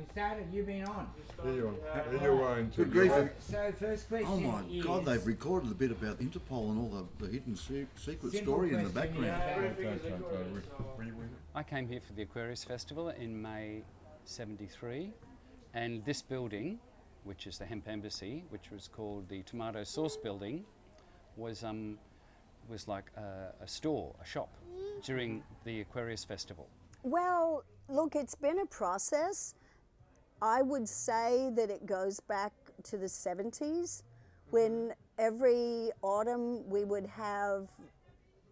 You started, you've been on. You own Good grief. So first question Oh my is... God, they've recorded a bit about Interpol and all the hidden secret Simple story in the question background. I came here for the Aquarius Festival in May '73, and this building, which is the Hemp Embassy, which was called the Tomato Sauce Building, was like a store, a shop, during the Aquarius Festival. Well, look, it's been a process. I would say that it goes back to the 70s when every autumn we would have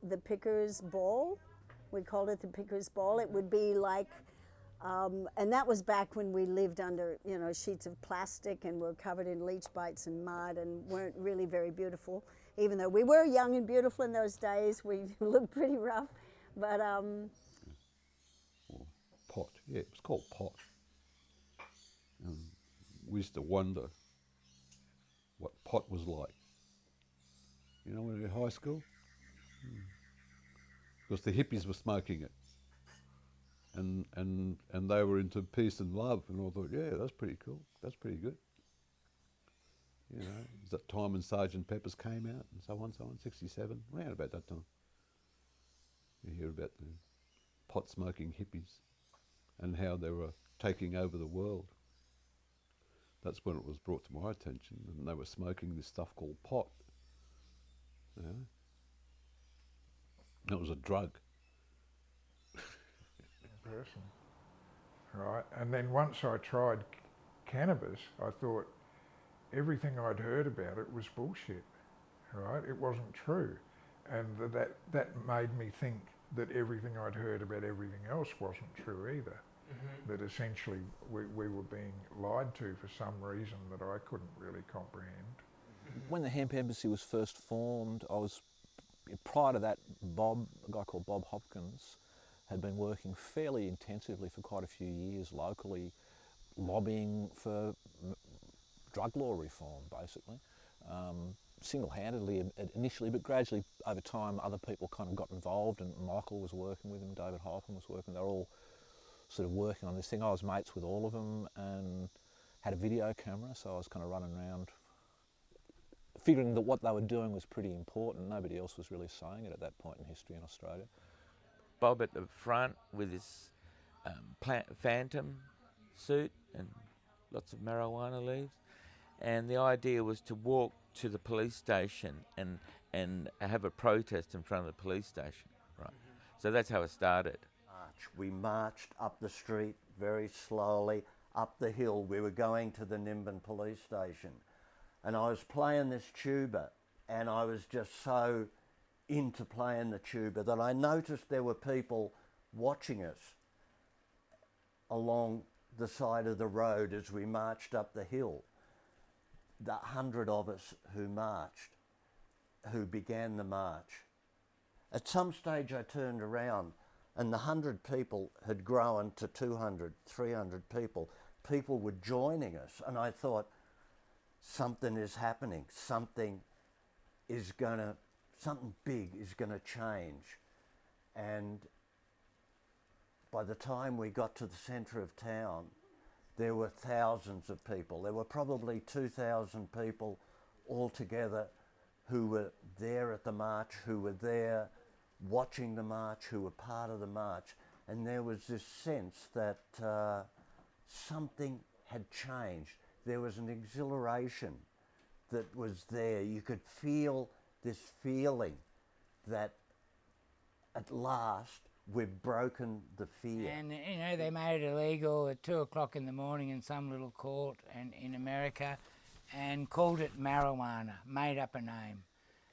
the Pickers Ball. We called it the Pickers Ball. It would be like, and that was back when we lived under, sheets of plastic and were covered in leech bites and mud and weren't really very beautiful. Even though we were young and beautiful in those days, we looked pretty rough. But Pot, yeah, it was called Pot. We used to wonder what pot was like. When we were in high school? Because the hippies were smoking it. And they were into peace and love, and I thought, yeah, that's pretty cool. That's pretty good. It was that time when Sgt. Pepper's came out and so on, 67, around about that time. You hear about the pot-smoking hippies and how they were taking over the world. That's when it was brought to my attention, and they were smoking this stuff called pot. It was a drug. Person. Right, and then once I tried cannabis, I thought everything I'd heard about it was bullshit. Right, it wasn't true, and that made me think that everything I'd heard about everything else wasn't true either. That essentially we were being lied to for some reason that I couldn't really comprehend. When the Hemp Embassy was first formed, prior to that, a guy called Bob Hopkins, had been working fairly intensively for quite a few years locally, lobbying for drug law reform, basically. Single-handedly initially, but gradually over time other people kind of got involved, and Michael was working with him, David Holcomb was working, they were all sort of working on this thing. I was mates with all of them and had a video camera, so I was kind of running around figuring that what they were doing was pretty important. Nobody else was really saying it at that point in history in Australia. Bob at the front with his phantom suit and lots of marijuana leaves, and the idea was to walk to the police station and have a protest in front of the police station. Right. So that's how it started. We marched up the street very slowly, up the hill. We were going to the Nimbin police station, and I was playing this tuba, and I was just so into playing the tuba that I noticed there were people watching us along the side of the road as we marched up the hill. The 100 of us who marched, who began the march. At some stage I turned around and the 100 people had grown to 200, 300 people. People were joining us, and I thought, something is happening, something big is gonna change. And by the time we got to the centre of town, there were thousands of people. There were probably 2,000 people altogether who were there at the march, who were there watching the march, who were part of the march. And there was this sense that something had changed. There was an exhilaration that was there. You could feel this feeling that at last we've broken the fear. And they made it illegal at 2 o'clock in the morning in some little court in America, and called it marijuana, made up a name.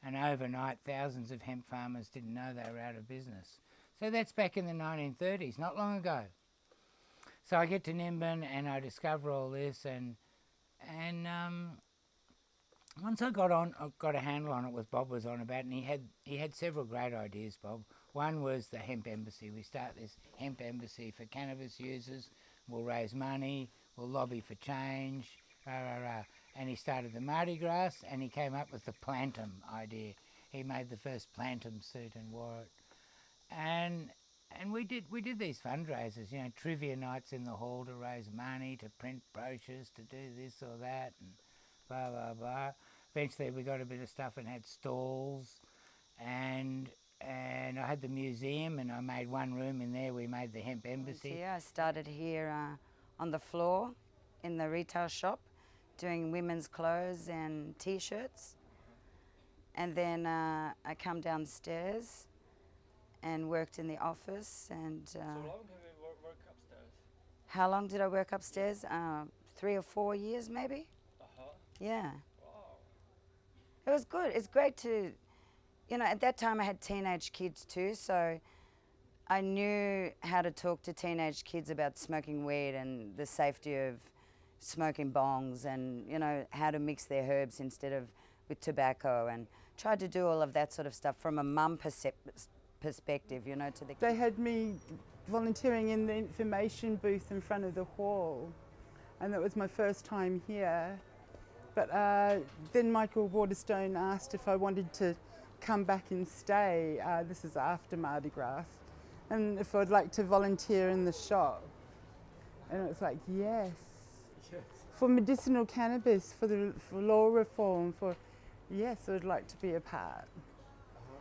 And overnight, thousands of hemp farmers didn't know they were out of business. So that's back in the 1930s, not long ago. So I get to Nimbin and I discover all this, and once I got a handle on it, what Bob was on about, and he had several great ideas, Bob. One was the Hemp Embassy. We start this Hemp Embassy for cannabis users. We'll raise money. We'll lobby for change. Rah, rah, rah. And he started the Mardi Gras, and he came up with the Plantum idea. He made the first Plantum suit and wore it. And and we did these fundraisers, you know, trivia nights in the hall to raise money, to print brochures, to do this or that, and blah blah blah. Eventually, we got a bit of stuff and had stalls, and I had the museum, and I made one room in there. We made the hemp embassy. Yeah, I started here on the floor in the retail shop, doing women's clothes and T-shirts, and then I come downstairs and worked in the office. And So long have you worked upstairs? how long did I work upstairs? 3 or 4 years, maybe. Yeah. Wow. It was good. It's great to, you know, at that time I had teenage kids too, so I knew how to talk to teenage kids about smoking weed and the safety of smoking bongs, and, you know, how to mix their herbs instead of with tobacco, and tried to do all of that sort of stuff from a mum perspective, you know, to the They had me volunteering in the information booth in front of the hall, and that was my first time here. But then Michael Waterstone asked if I wanted to come back and stay. This is after Mardi Gras, and if I'd like to volunteer in the shop. And it was like, yes. For medicinal cannabis, for law reform, yes, I would like to be a part.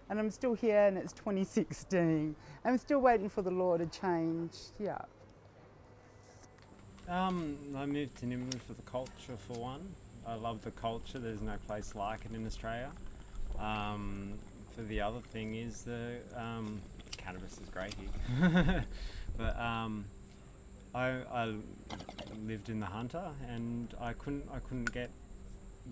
And I'm still here, and it's 2016. I'm still waiting for the law to change, yeah. I moved to Nimbin for the culture, for one. I love the culture. There's no place like it in Australia. For the other thing is the cannabis is great here. But I lived in the Hunter, and I couldn't get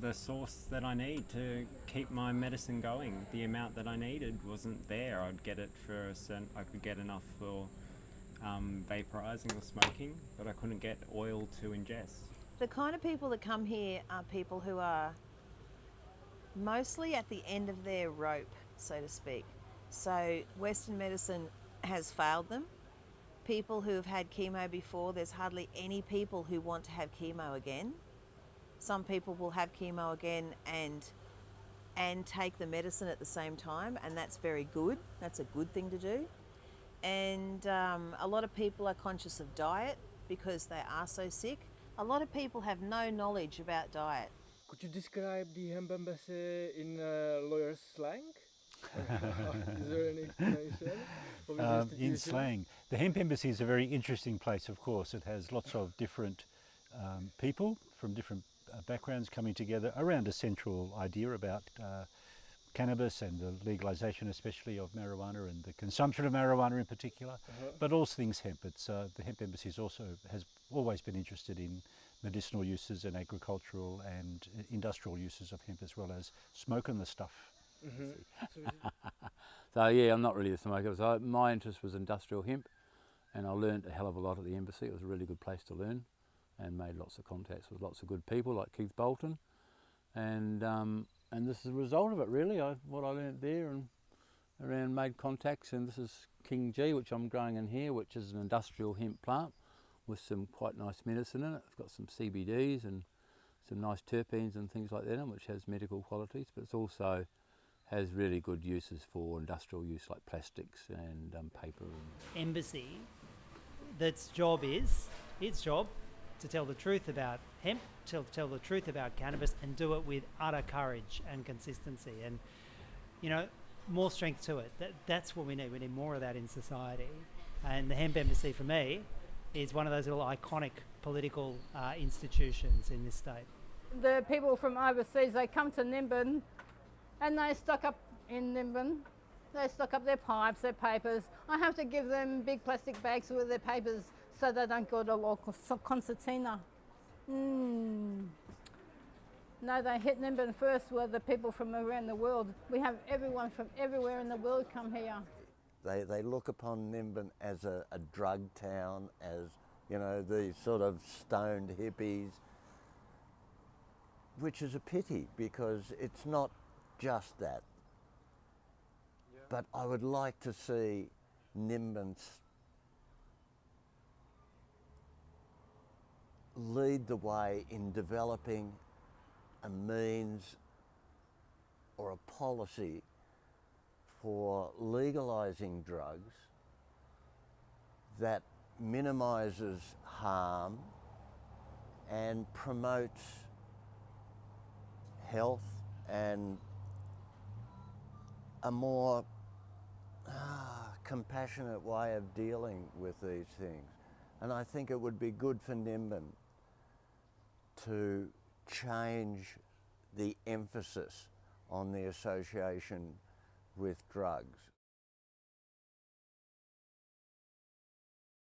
the source that I need to keep my medicine going. The amount that I needed wasn't there. I'd get it for I could get enough for vaporizing or smoking, but I couldn't get oil to ingest. The kind of people that come here are people who are mostly at the end of their rope, so to speak. So Western medicine has failed them. People who have had chemo before, there's hardly any people who want to have chemo again. Some people will have chemo again and take the medicine at the same time, and that's very good. That's a good thing to do. And a lot of people are conscious of diet because they are so sick. A lot of people have no knowledge about diet. Could you describe the hemp embassy in lawyer's slang? Is there any explanation? In slang. The hemp embassy is a very interesting place, of course. It has lots of different people from different backgrounds coming together around a central idea about cannabis and the legalisation especially of marijuana and the consumption of marijuana in particular, but also things hemp. It's, the hemp embassy has always been interested in medicinal uses and agricultural and industrial uses of hemp, as well as smoking the stuff. So yeah, I'm not really a smoker. So my interest was industrial hemp, and I learned a hell of a lot at the embassy. It was a really good place to learn, and made lots of contacts with lots of good people like Keith Bolton, and this is a result of it really. What I learnt there and around made contacts, and this is King G, which I'm growing in here, which is an industrial hemp plant with some quite nice medicine in it. It's got some CBDs and some nice terpenes and things like that in it, which has medical qualities, but it's also has really good uses for industrial use like plastics and paper. Embassy, its job to tell the truth about hemp, to tell the truth about cannabis, and do it with utter courage and consistency. And, you know, more strength to it. That's what we need. We need more of that in society. And the Hemp Embassy, for me, is one of those little iconic political institutions in this state. The people from overseas, they come to Nimbin and they stock up in Nimbin. They stock up their pipes, their papers. I have to give them big plastic bags with their papers so they don't go to local concertina. No, they hit Nimbin first with the people from around the world. We have everyone from everywhere in the world come here. They look upon Nimbin as a drug town, as, you know, these sort of stoned hippies, which is a pity because it's not just that. Yeah. But I would like to see Nimbin lead the way in developing a means or a policy for legalising drugs that minimises harm and promotes health and a more compassionate way of dealing with these things. And I think it would be good for Nimbin to change the emphasis on the association with drugs.